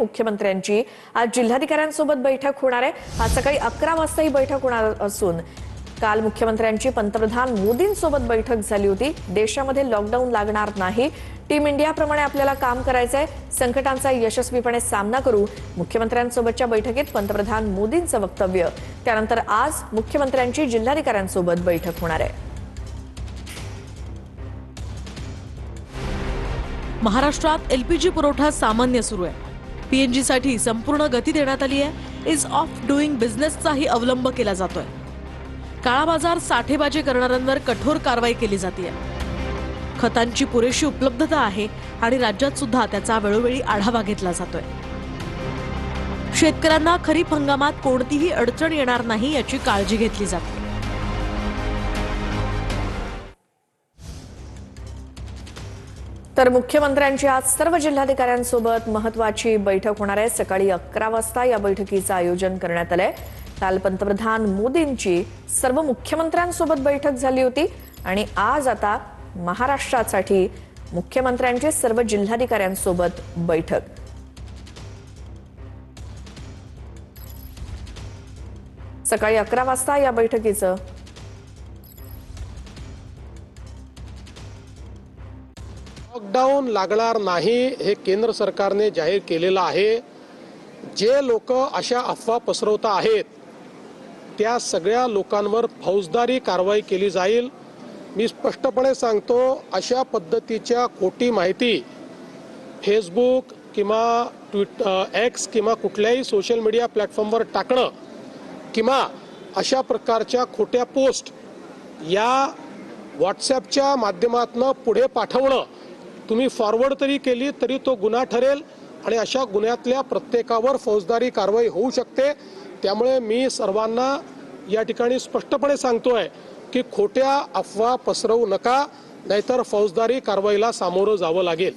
मुख्यमंत्र्यांची आज जिल्हाधिकाऱ्यांसोबत बैठक होणार आहे। आज सकाळी 11 वाजता ही बैठक होणार असून काल मुख्यमंत्र्यांची पंतप्रधान मोदींसोबत बैठक झाली होती। देशामध्ये लॉकडाऊन लागणार नाही, टीम इंडिया प्रमाणे आपल्याला काम करायचंय, संकटांचा यशस्वीपणे सामना करू, मुख्यमंत्र्यांसोबतच्या बैठकीत पंतप्रधान मोदींचं वक्तव्य। त्यानंतर आज मुख्यमंत्र्यांची जिल्हाधिकाऱ्यांसोबत बैठक होणार आहे। महाराष्ट्रात एलपीजी पुरवठा सामान्य सुरू आहे। पीएनजी साठी संपूर्ण गती देण्यात आली आहे। इज ऑफ डुईंग बिझनेसचाही अवलंब केला जातोय। काळा बाजार साठेबाजी करणाऱ्यांवर कठोर कारवाई केली जाते। खतांची पुरेशी उपलब्धता आहे आणि राज्यात सुद्धा त्याचा वेळोवेळी आढावा घेतला जातोय। शेतकऱ्यांना खरीप हंगामात कोणतीही अडचण येणार नाही याची काळजी घेतली जाते। तर मुख्यमंत्र्यांची आज सर्व जिल्हाधिकाऱ्यांसोबत महत्त्वाची बैठक होणार आहे। सकाळी 11 वाजता या बैठकीचं आयोजन करण्यात आलंय। काल पंतप्रधान मोदींची सर्व मुख्यमंत्र्यांसोबत बैठक झाली होती आणि आज आता महाराष्ट्रासाठी मुख्यमंत्र्यांची सर्व जिल्हाधिकाऱ्यांसोबत बैठक। सकाळी 11 वाजता या बैठकीचं लॉकडाऊन लागणार नाही हे केंद्र सरकारने जाहीर केलेलं आहे। जे लोक अशा अफवा पसरवत आहेत त्या सगळ्या लोकांवर फौजदारी कारवाई केली जाईल। मी स्पष्टपणे सांगतो, अशा पद्धतीच्या खोटी माहिती फेसबुक किंवा एक्स किंवा कुठल्याही सोशल मीडिया प्लॅटफॉर्मवर टाकणं किंवा अशा प्रकारच्या खोट्या पोस्ट या व्हॉट्सॲपच्या माध्यमातून पुढे पाठवणं, तुम्ही फॉरवर्ड तरी केली तरी तो गुन्हा ठरेल आणि अशा गुन्ह्यातल्या प्रत्येकावर फौजदारी कारवाई होऊ शकते। त्यामुळे मी सर्वांना या ठिकाणी स्पष्टपणे सांगतोय की खोट्या अफवा पसरवू नका, नाहीतर फौजदारी कारवाईला सामोरं जावं लागेल।